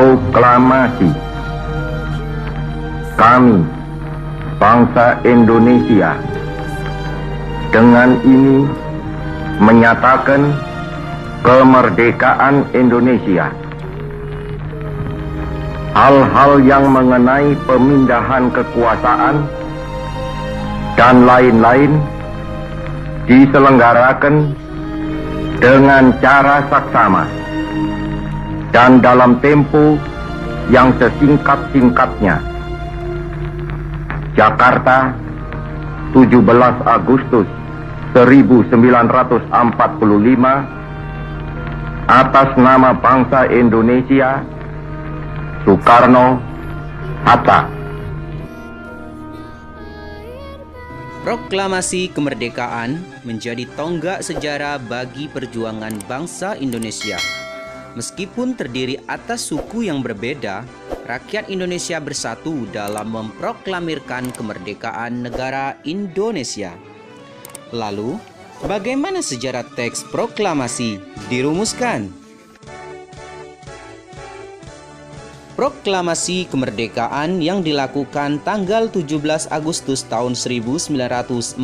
Proklamasi. Kami, bangsa Indonesia, dengan ini menyatakan kemerdekaan Indonesia. Hal-hal yang mengenai pemindahan kekuasaan dan lain-lain diselenggarakan dengan cara saksama dan dalam tempo yang sesingkat-singkatnya. Jakarta, 17 Agustus 1945, atas nama bangsa Indonesia, Soekarno-Hatta. Proklamasi kemerdekaan menjadi tonggak sejarah bagi perjuangan bangsa Indonesia. Meskipun terdiri atas suku yang berbeda, rakyat Indonesia bersatu dalam memproklamirkan kemerdekaan negara Indonesia. Lalu, bagaimana sejarah teks proklamasi dirumuskan? Proklamasi kemerdekaan yang dilakukan tanggal 17 Agustus tahun 1945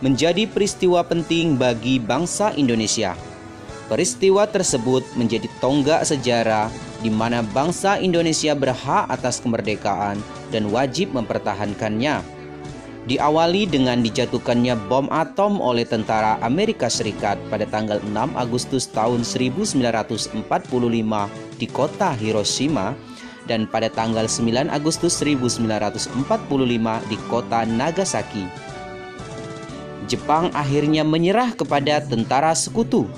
menjadi peristiwa penting bagi bangsa Indonesia. Peristiwa tersebut menjadi tonggak sejarah di mana bangsa Indonesia berhak atas kemerdekaan dan wajib mempertahankannya. Diawali dengan dijatuhkannya bom atom oleh tentara Amerika Serikat pada tanggal 6 Agustus tahun 1945 di kota Hiroshima dan pada tanggal 9 Agustus 1945 di kota Nagasaki. Jepang akhirnya menyerah kepada tentara sekutu.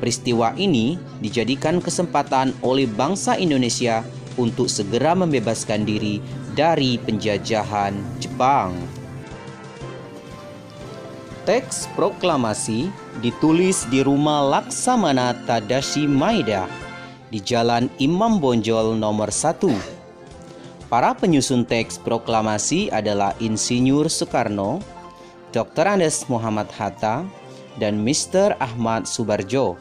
Peristiwa ini dijadikan kesempatan oleh bangsa Indonesia untuk segera membebaskan diri dari penjajahan Jepang. Teks proklamasi ditulis di rumah Laksamana Tadashi Maeda di Jalan Imam Bonjol nomor 1. Para penyusun teks proklamasi adalah Insinyur Soekarno, Dr. Andes Muhammad Hatta, dan Mr. Ahmad Subarjo.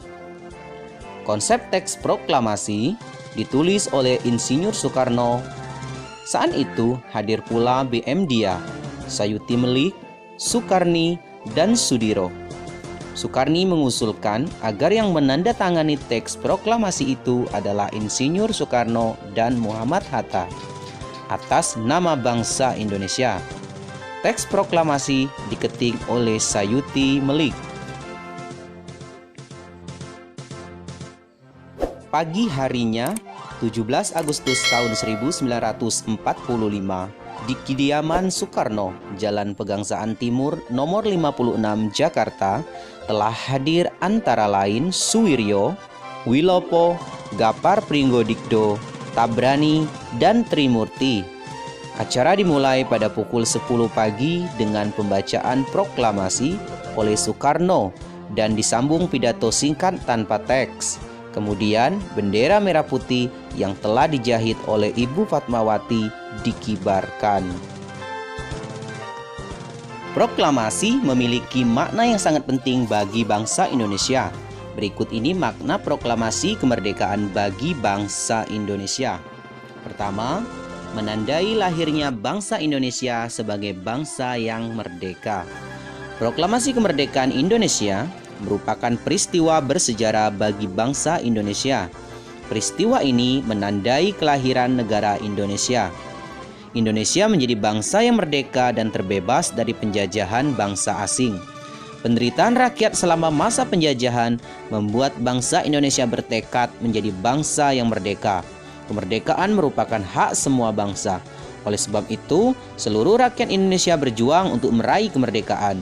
Konsep teks proklamasi ditulis oleh Insinyur Soekarno. Saat itu hadir pula BM Dia, Sayuti Melik, Sukarni, dan Sudiro. Sukarni mengusulkan agar yang menandatangani teks proklamasi itu adalah Insinyur Soekarno dan Muhammad Hatta atas nama bangsa Indonesia. Teks proklamasi diketik oleh Sayuti Melik. Pagi harinya, 17 Agustus tahun 1945, di kediaman Soekarno, Jalan Pegangsaan Timur nomor 56 Jakarta, telah hadir antara lain Suwiryo, Wilopo, Gapar Pringgodikdo, Tabrani, dan Trimurti. Acara dimulai pada pukul 10 pagi dengan pembacaan proklamasi oleh Soekarno dan disambung pidato singkat tanpa teks. Kemudian bendera merah putih yang telah dijahit oleh Ibu Fatmawati dikibarkan. Proklamasi memiliki makna yang sangat penting bagi bangsa Indonesia. Berikut ini makna proklamasi kemerdekaan bagi bangsa Indonesia. Pertama, menandai lahirnya bangsa Indonesia sebagai bangsa yang merdeka. Proklamasi kemerdekaan Indonesia merupakan peristiwa bersejarah bagi bangsa Indonesia. Peristiwa ini menandai kelahiran negara Indonesia. Indonesia menjadi bangsa yang merdeka dan terbebas dari penjajahan bangsa asing. Penderitaan rakyat selama masa penjajahan membuat bangsa Indonesia bertekad menjadi bangsa yang merdeka. Kemerdekaan merupakan hak semua bangsa. Oleh sebab itu, seluruh rakyat Indonesia berjuang untuk meraih kemerdekaan.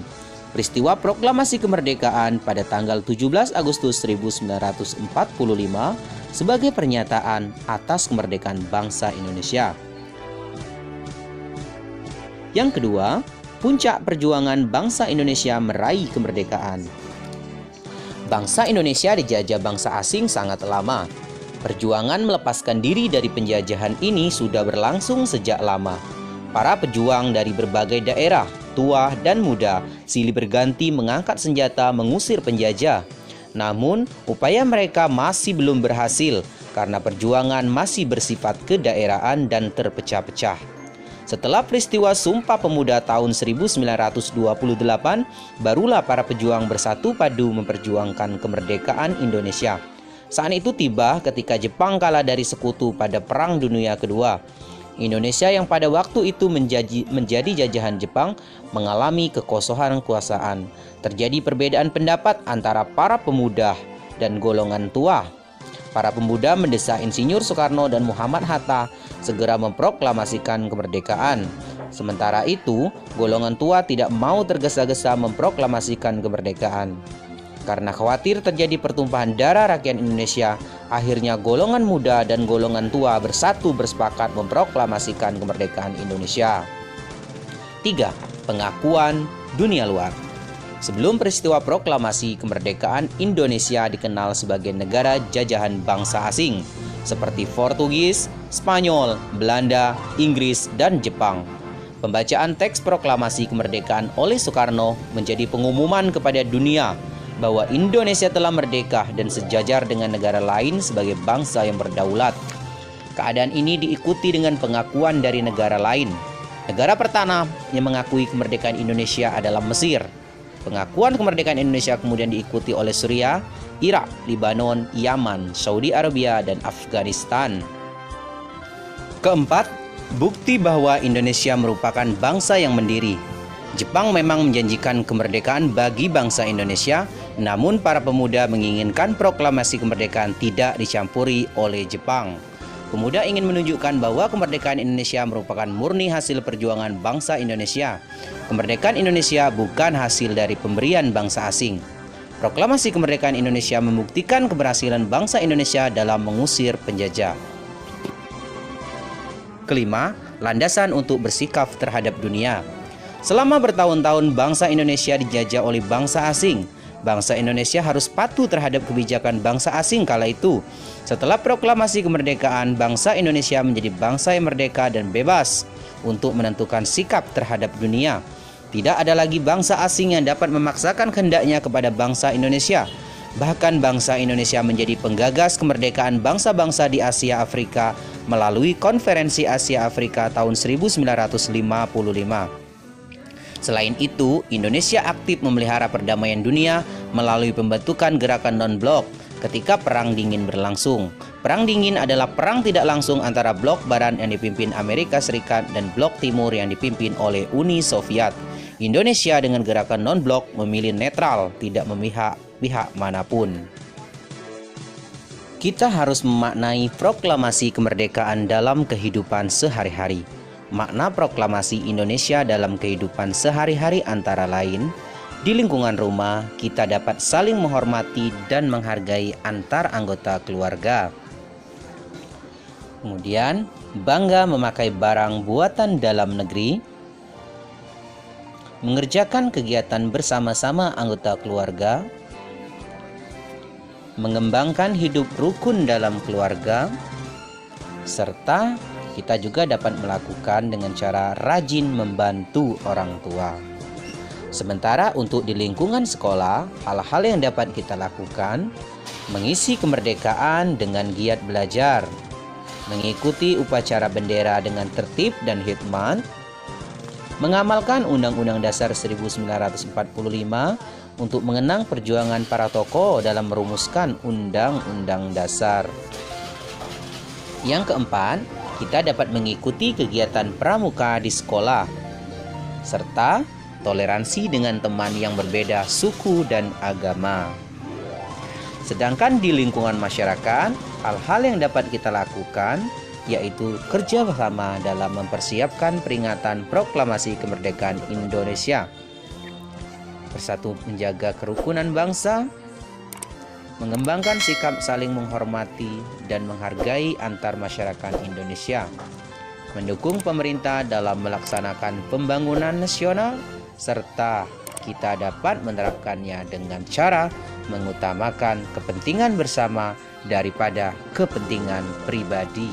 Peristiwa proklamasi kemerdekaan pada tanggal 17 Agustus 1945 sebagai pernyataan atas kemerdekaan bangsa Indonesia. Yang kedua, puncak perjuangan bangsa Indonesia meraih kemerdekaan. Bangsa Indonesia dijajah bangsa asing sangat lama. Perjuangan melepaskan diri dari penjajahan ini sudah berlangsung sejak lama. Para pejuang dari berbagai daerah, tua dan muda, silih berganti mengangkat senjata mengusir penjajah. Namun, upaya mereka masih belum berhasil karena perjuangan masih bersifat kedaerahan dan terpecah-pecah. Setelah peristiwa Sumpah Pemuda tahun 1928, barulah para pejuang bersatu padu memperjuangkan kemerdekaan Indonesia. Saat itu tiba ketika Jepang kalah dari sekutu pada Perang Dunia Kedua. Indonesia yang pada waktu itu menjadi jajahan Jepang mengalami kekosongan kekuasaan. Terjadi perbedaan pendapat antara para pemuda dan golongan tua. Para pemuda mendesak Insinyur Soekarno dan Muhammad Hatta segera memproklamasikan kemerdekaan. Sementara itu, golongan tua tidak mau tergesa-gesa memproklamasikan kemerdekaan. Karena khawatir terjadi pertumpahan darah rakyat Indonesia, akhirnya golongan muda dan golongan tua bersatu bersepakat memproklamasikan kemerdekaan Indonesia. 3. Pengakuan dunia luar. Sebelum peristiwa proklamasi kemerdekaan, Indonesia dikenal sebagai negara jajahan bangsa asing seperti Portugis, Spanyol, Belanda, Inggris, dan Jepang. Pembacaan teks proklamasi kemerdekaan oleh Soekarno menjadi pengumuman kepada dunia bahwa Indonesia telah merdeka dan sejajar dengan negara lain sebagai bangsa yang berdaulat. Keadaan ini diikuti dengan pengakuan dari negara lain. Negara pertama yang mengakui kemerdekaan Indonesia adalah Mesir. Pengakuan kemerdekaan Indonesia kemudian diikuti oleh Suriah, Irak, Lebanon, Yaman, Saudi Arabia, dan Afghanistan. Keempat, bukti bahwa Indonesia merupakan bangsa yang mandiri. Jepang memang menjanjikan kemerdekaan bagi bangsa Indonesia, namun para pemuda menginginkan proklamasi kemerdekaan tidak dicampuri oleh Jepang. Pemuda ingin menunjukkan bahwa kemerdekaan Indonesia merupakan murni hasil perjuangan bangsa Indonesia. Kemerdekaan Indonesia bukan hasil dari pemberian bangsa asing. Proklamasi kemerdekaan Indonesia membuktikan keberhasilan bangsa Indonesia dalam mengusir penjajah. Kelima, landasan untuk bersikap terhadap dunia. Selama bertahun-tahun bangsa Indonesia dijajah oleh bangsa asing. Bangsa Indonesia harus patuh terhadap kebijakan bangsa asing kala itu. Setelah proklamasi kemerdekaan, bangsa Indonesia menjadi bangsa yang merdeka dan bebas untuk menentukan sikap terhadap dunia. Tidak ada lagi bangsa asing yang dapat memaksakan kehendaknya kepada bangsa Indonesia. Bahkan bangsa Indonesia menjadi penggagas kemerdekaan bangsa-bangsa di Asia Afrika melalui Konferensi Asia Afrika tahun 1955. Selain itu, Indonesia aktif memelihara perdamaian dunia melalui pembentukan gerakan non-blok ketika Perang Dingin berlangsung. Perang Dingin adalah perang tidak langsung antara blok Barat yang dipimpin Amerika Serikat dan blok Timur yang dipimpin oleh Uni Soviet. Indonesia dengan gerakan non-blok memilih netral, tidak memihak pihak manapun. Kita harus memaknai proklamasi kemerdekaan dalam kehidupan sehari-hari. Makna proklamasi Indonesia dalam kehidupan sehari-hari antara lain, di lingkungan rumah kita dapat saling menghormati dan menghargai antar anggota keluarga. Kemudian, bangga memakai barang buatan dalam negeri, mengerjakan kegiatan bersama-sama anggota keluarga, mengembangkan hidup rukun dalam keluarga, serta kita juga dapat melakukan dengan cara rajin membantu orang tua. Sementara untuk di lingkungan sekolah, hal-hal yang dapat kita lakukan, mengisi kemerdekaan dengan giat belajar, mengikuti upacara bendera dengan tertib dan hikmat, mengamalkan Undang-Undang Dasar 1945 untuk mengenang perjuangan para tokoh dalam merumuskan Undang-Undang Dasar. Yang keempat, kita dapat mengikuti kegiatan pramuka di sekolah, serta toleransi dengan teman yang berbeda suku dan agama. Sedangkan di lingkungan masyarakat, hal-hal yang dapat kita lakukan yaitu kerja bersama dalam mempersiapkan peringatan proklamasi kemerdekaan Indonesia, bersatu menjaga kerukunan bangsa, mengembangkan sikap saling menghormati dan menghargai antar masyarakat Indonesia, mendukung pemerintah dalam melaksanakan pembangunan nasional, serta kita dapat menerapkannya dengan cara mengutamakan kepentingan bersama daripada kepentingan pribadi.